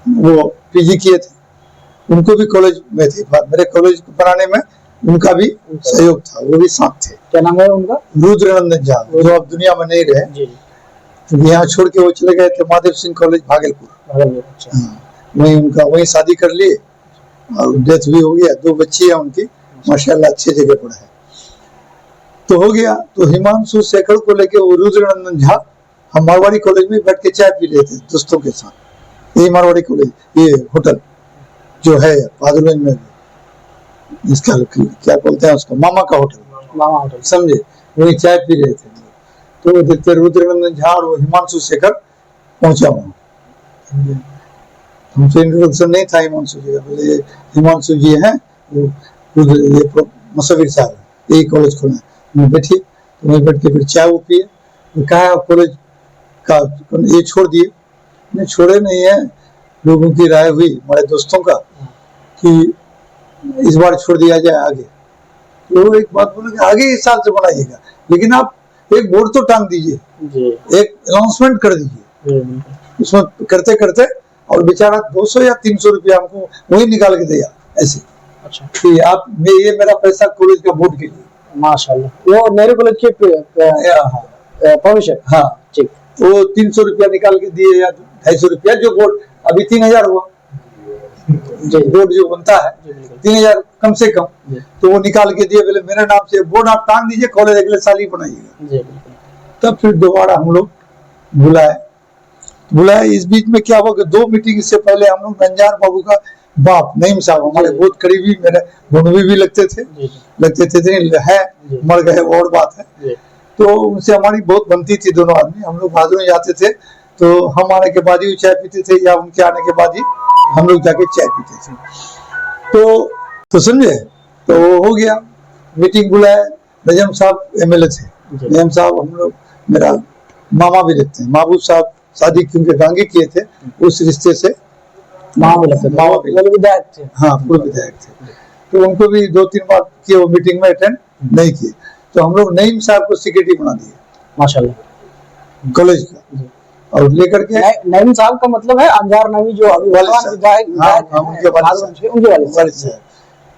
वो पीजी किए थे, उनको भी कॉलेज में थे, मेरे कॉलेज बनाने में उनका भी सहयोग था, वो भी साथ थे। क्या नाम है उनका? रुद्रनंदन झा, जो अब दुनिया में नहीं रहे, जी यहाँ छोड़ के वो चले गए थे महादेव सिंह कॉलेज भागलपुर। अच्छा। वहीं उनका वहीं शादी कर लिए और डेथ भी हो गया, 2 बच्ची है उनकी, माशाल्लाह अच्छी जगह पर है। तो हो गया, तो हिमांशु शेखर को लेके वो रुद्रनंदन झा, हम मारवाड़ी कॉलेज में बैठ के चाय पी रहे थे दोस्तों के साथ। यही मारवाड़ी कॉलेज, ये होटल जो है बहादुरगंज में, इसका क्या बोलते हैं उसका, मामा का होटल, मामा होटल, समझे, वही चाय पी रहे थे। तो देखते रुद्रनंदन झा और हिमांशु शेखर पहुंचा वहां, हमसे इंट्रोडक्शन नहीं था हिमांशु जी का, बोले हिमांशु जी हैं, ये मुसविर साहब यही कॉलेज खोला है, बैठिए। तो वहीं बैठ के फिर चाय वो पिए, तो कहा कॉलेज का ये छोड़ दिए, नहीं छोड़े नहीं है, लोगों की राय हुई हमारे दोस्तों का कि इस बार छोड़ दिया जाए आगे। तो एक बात बोले कि आगे इस साल से बनाइएगा, लेकिन आप एक बोर्ड तो टांग दीजिए, एक अनाउंसमेंट कर दीजिए, उसमें करते करते, और बेचारा 200 या 300 रुपया हमको वही निकाल के दिया ऐसे। अच्छा। कि आप ये मेरा पैसा कॉलेज का बोर्ड के लिए। माशाल्लाह, वो नेहरू कॉलेज के भविष्य। हाँ ठीक। वो 300 रुपया निकाल के दिए या 250 रुपया, जो बोर्ड अभी 3000 हुआ, बोर्ड जो बनता है 3000 कम से कम, तो वो निकाल के दिए, बोले मेरे नाम से बोर्ड आप टांग दीजिए, कॉलेज अगले साल ही बनाइएगा। तब फिर दोबारा हम लोग बुलाए। इस बीच में क्या हुआ कि 2 मीटिंग इससे पहले हम लोग रंजान बाबू का बाप नईम साहब, हमारे बहुत करीबी, मेरे भुनवी भी लगते थे है, मर गए वो और बात है। तो उनसे हमारी बहुत बनती थी, दोनों आदमी, हम लोग बहादुर में जाते थे, तो हम आने के बाद ही चाय पीते थे, या उनके आने के बाद ही हम लोग जाके चाय पीते थे। तो समझे, तो हो गया, मीटिंग बुलाया, नजम साहब एमएलए थे, नजम साहब हम लोग मेरा मामा भी लगते हैं, महबूब साहब शादी क्योंकि गांगी किए थे, उस रिश्ते से मामा विधायक थे। हाँ, पूर्व विधायक थे, तो उनको भी 2-3 बार किए, वो मीटिंग में अटेंड नहीं किए। तो हम लोग नईम साहब को सेक्रेटरी बना दिए माशाल्लाह कॉलेज का, और लेकर के नईम साहब का मतलब है अंजार नवी, जो अभी विधायक उनके वाले से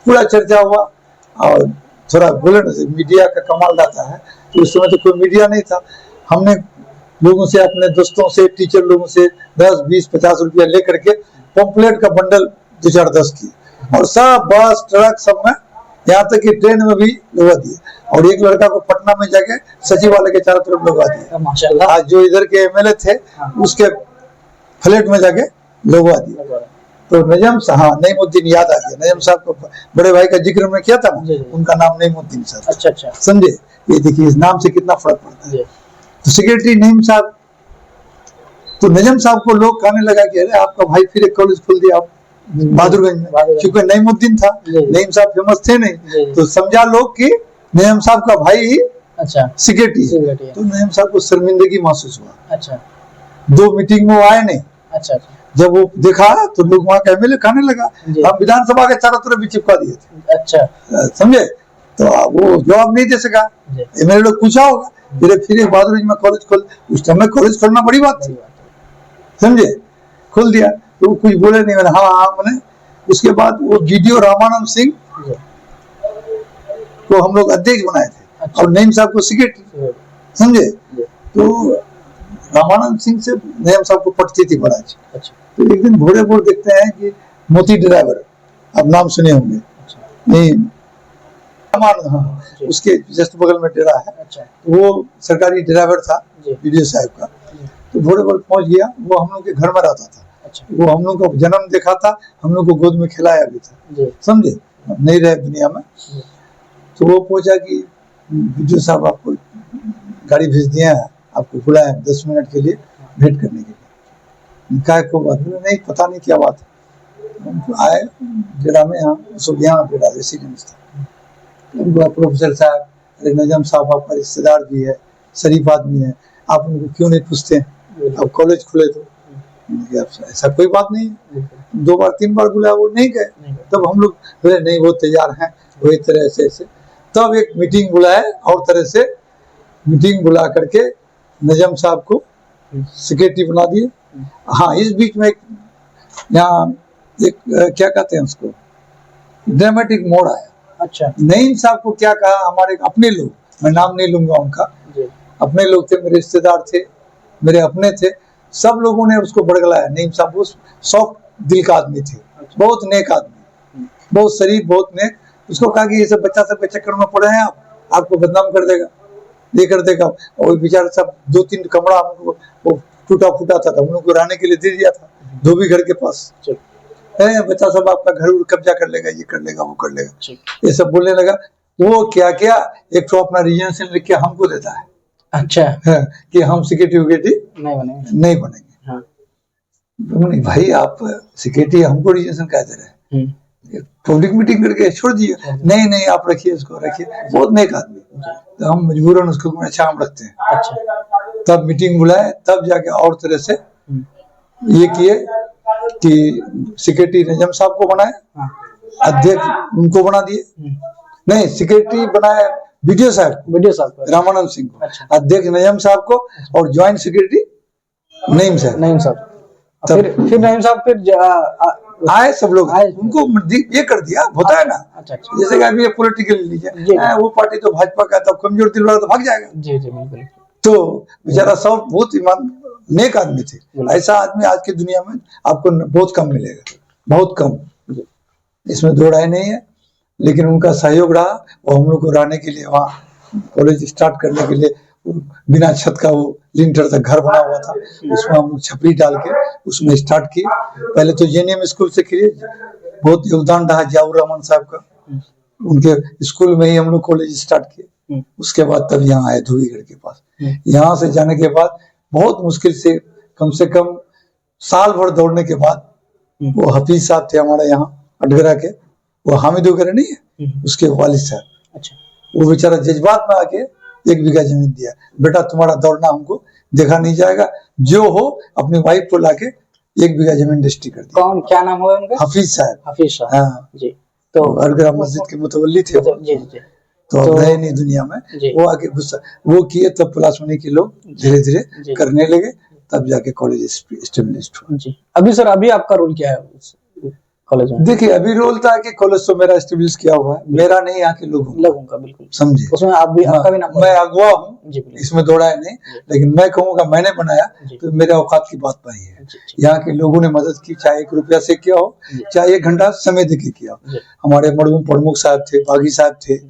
पूरा चर्चा हुआ। और थोड़ा बोले मीडिया का कमाल रहता है, तो उस समय तो कोई मीडिया नहीं था, हमने लोगों से, अपने दोस्तों से, टीचर लोगों से 10, 20, 50 रुपया लेकर के पॉम्पलेट का बंडल 2-4-10 किए, और सब बस ट्रक सब में, यहाँ तक कि ट्रेन में भी लगवा दिए। और एक लड़का को पटना में जाके सचिवालय के चारों तरफ लगवा दिया माशाल्लाह, आज जो इधर के एमएलए थे उसके फ्लैट में जाके लगवा दिया। तो नजम साहब, हाँ नईमुद्दीन याद आ गया, नजम साहब को बड़े भाई का जिक्र में किया था ना, उनका नाम नईमुद्दीन साहब। अच्छा, समझे, ये देखिए इस नाम से कितना फर्क पड़ता है। तो सेक्रेटरी नईम साहब, तो नजम साहब को लोग कहने लगा कि अरे आपका भाई फिर एक कॉलेज खोल दिया आप बहादुरगंज में, क्योंकि नईमुद्दीन था, नईम साहब फेमस थे नहीं, तो समझा लोग कि नईम साहब का भाई ही सेक्रेटरी है। तो नईम साहब को शर्मिंदगी महसूस हुआ। अच्छा। 2 मीटिंग में वो आए नहीं। अच्छा। जब वो देखा तो लोग वहाँ एमएलए कहने लगा, हम विधानसभा के चारों तरफ भी चिपका दिए थे। अच्छा, समझे, तो वो जवाब नहीं दे सका। एमएलए लोग पूछा होगा, फिर बहादुरगंज में कॉलेज खोल, उस टाइम में कॉलेज खोलना बड़ी बात थी, समझे, खोल दिया। तो कुछ बोले नहीं, मैंने हाँ मैंने। उसके बाद वो GDO रामानंद सिंह को हम लोग अध्यक्ष बनाए थे। अच्छा। और नईम साहब को सेक्रेटरी, समझे। तो रामानंद सिंह से नईम साहब को पटती थी बड़ा। अच्छा। तो एक दिन भोरे भोर देखते हैं कि मोती ड्राइवर, आप नाम सुने होंगे। अच्छा। नहीं, हाँ, उसके जस्ट बगल में डेरा है। अच्छा। तो वो सरकारी ड्राइवर था GDO साहब का। तो भोरे भोर पहुंच गया, वो हम लोग के घर में रहता था। अच्छा। वो हम लोग का जन्म देखा था, हम लोग को गोद में खिलाया भी था, समझे, नहीं रहे दुनिया में। तो वो पूछा कि GDO साहब आपको गाड़ी भेज दिया है, आपको बुलाया 10 मिनट के लिए भेंट करने के लिए। क्या को बात नहीं, पता नहीं क्या बात है। आए डेरा में, यहाँ डेरा रेसिडेंस था। प्रोफेसर साहब, अरे नजम साहब आपका रिश्तेदार भी है, शरीफ आदमी है, आप उनको क्यों नहीं पूछते, अब कॉलेज खुले तो। ऐसा कोई बात नहीं, 2 बार 3 बार बुलाया, वो नहीं गए। तब हम लोग बोले नहीं, वो तैयार हैं, वही तरह से ऐसे। तब एक मीटिंग बुलाए, और तरह से मीटिंग बुला करके नजम साहब को सेक्रेटरी बना दिए, हाँ, इस बीच में यहाँ एक क्या कहते हैं उसको, ड्रामेटिक मोड़ आया। अच्छा। नईम साहब को क्या कहा, हमारे अपने लोग, मैं नाम नहीं लूंगा उनका, जी। अपने लोग थे, मेरे रिश्तेदार थे, मेरे अपने थे, सब लोगों ने उसको बड़गलाया। नईम साहब वो सॉफ्ट दिल का आदमी थे, बहुत नेक आदमी, बहुत शरीफ, बहुत नेक। उसको कहा कि ये सब बच्चा सबके चक्कर में पड़े हैं, आपको बदनाम कर देगा, ये कर देगा। और बेचारा सब 2-3 कमरा हमको वो टूटा फूटा था, हम लोग को रहने के लिए दे दिया था धोबी घर के पास। बच्चा सब आपका घर कब्जा कर लेगा, ये कर लेगा, वो कर लेगा, ये सब बोलने लगा। वो क्या क्या एक तो अपना रीजन लिख के हमको देता है। अच्छा। कि हम सिक्योरिटी नहीं बनेंगे। हाँ। भाई आप सिक्योरिटी हमको रीजन कह दे रहे हैं, पब्लिक मीटिंग करके छोड़ दिए। नहीं नहीं आप रखिए, इसको रखिए, बहुत नेक आदमी। तो हम मजबूरन उसको अच्छा हम रखते हैं। अच्छा। तब मीटिंग बुलाए, तब जाके और तरह से ये किए कि सेक्रेटरी नजम साहब को बनाए, अध्यक्ष उनको बना दिए। नहीं, सेक्रेटरी बनाए वीडियो साहब रामानंद सिंह को। अच्छा। अध्यक्ष नजम साहब को और ज्वाइंट सेक्रेटरी नईम साहब। फिर नईम साहब फिर आए, सब लोग आए, उनको ये कर दिया, होता है ना। अच्छा। जैसे कि अभी पॉलिटिकल लीजिए, वो पार्टी तो भाजपा का, तब कमजोर दिल वाला तो भाग जाएगा। जी जी बिल्कुल। तो बेचारा सब बहुत ईमान नेक आदमी थे। ऐसा आदमी आज की दुनिया में आपको बहुत कम मिलेगा, बहुत कम, इसमें दो राय नहीं है। लेकिन उनका सहयोग रहा, और हम लोग को रहने के लिए, वहाँ कॉलेज स्टार्ट करने के लिए बिना छत का वो लिंटर तक घर बना हुआ था, उसमें हम लोग छपरी डाल के उसमें स्टार्ट किए। पहले तो जेएनएम स्कूल से किए, बहुत योगदान रहा जियाउर रहमान साहब का, उनके स्कूल में ही हम लोग कॉलेज स्टार्ट किए। उसके बाद तब यहाँ आए धोबीगढ़ के पास। यहाँ से जाने के बाद बहुत मुश्किल से कम साल भर दौड़ने के बाद वो हफीज साहब थे हमारे यहाँ अडगरा के, वो हामिद वगैरह नहीं है, उसके वालिद साहब। अच्छा। वो बेचारा जज्बात में आके 1 बीघा जमीन दिया, बेटा तुम्हारा दौड़ना हमको देखा नहीं जाएगा, जो हो अपनी वाइफ को लाके 1 बीघा जमीन रजिस्ट्री कर दिया। कौन, क्या नाम हुआ उनका? हफीज साहब। हाँ जी। तो अडगरा मस्जिद के मुतवल्ली थे वो। जी जी। तो रहे नहीं दुनिया में, वो आके गुस्सा वो किए, तब प्लास्मनी के लोग धीरे धीरे करने लगे, तब जाके कॉलेज एस्टेब्लिश्ड हुआ। जी। अभी सर, अभी आपका रोल क्या है कॉलेज में? देखिए, अभी रोल था कि कॉलेज तो मेरा एस्टेब्लिश किया हुआ है, मेरा नहीं, यहाँ के लोगों का, बिल्कुल समझे। उसमें आप भी, आपका भी नाम, मैं अगुआ हूँ, इसमें दौड़ा है नहीं, लेकिन मैं कहूँगा मैंने बनाया तो मेरे औकात की बात पाई है। यहाँ के लोगों ने मदद की, चाहे 1 रुपया से किया हो, चाहे 1 घंटा समय दे के किया हो। हमारे मरहूम प्रमुख साहब थे, बागी साहब थे,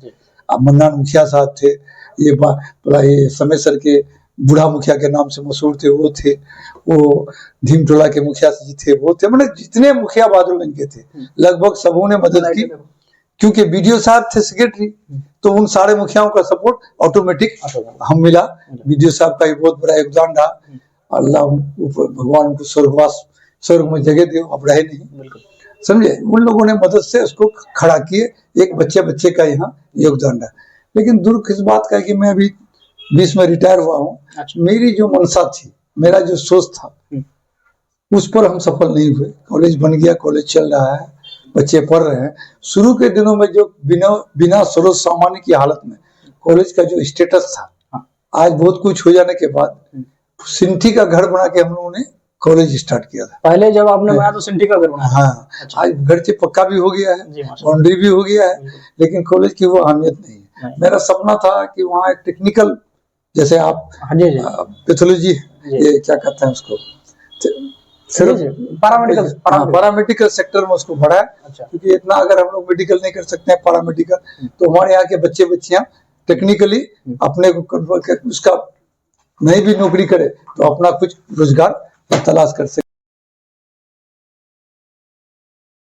मन्नान मुखिया साहब थे, ये समय सर के बूढ़ा मुखिया के नाम से मशहूर थे, वो थे, वो धीम टोला के मुखिया जी थे, वो थे, मतलब जितने मुखिया बहादुरगंज के थे लगभग सबों ने मदद की। क्योंकि बीडीओ साहब थे सेक्रेटरी, तो उन सारे मुखियाओं का सपोर्ट ऑटोमेटिक हम मिला। बीडीओ साहब का भी बहुत बड़ा योगदान रहा। अल्लाह भगवान उनको स्वर्ग में जगह दे, अब रहे नहीं, समझे। उन लोगों ने मदद से उसको खड़ा किए, एक बच्चे का यहाँ योगदान रहा। लेकिन दुर्ख इस बात का कि मैं अभी 20 में रिटायर हुआ हूँ। अच्छा। मेरी जो मनसा थी, मेरा जो सोच था, उस पर हम सफल नहीं हुए। कॉलेज बन गया, कॉलेज चल रहा है, बच्चे पढ़ रहे हैं। शुरू के दिनों में जो बिना स्रोत सामान्य की हालत में कॉलेज का जो स्टेटस था, आज बहुत कुछ हो जाने के बाद सिंठी का घर बना के हम लोगों ने कॉलेज स्टार्ट किया था। पहले जब आपने बनाया तो सिंठी का घर बनाया? हाँ। अच्छा। आज घर से पक्का भी हो गया है, बाउंड्री भी हो गया है, लेकिन कॉलेज की वो अहमियत नहीं है। मेरा सपना था कि वहाँ एक टेक्निकल, जैसे आप पैथोलॉजी, ये क्या कहते हैं उसको, पैरामेडिकल सेक्टर में उसको बढ़ाया। अच्छा। क्योंकि इतना अगर हम लोग मेडिकल नहीं कर सकते हैं पैरामेडिकल, तो हमारे यहाँ के बच्चियां टेक्निकली अपने को उसका नहीं भी नौकरी करे तो अपना कुछ रोजगार तलाश कर सकते।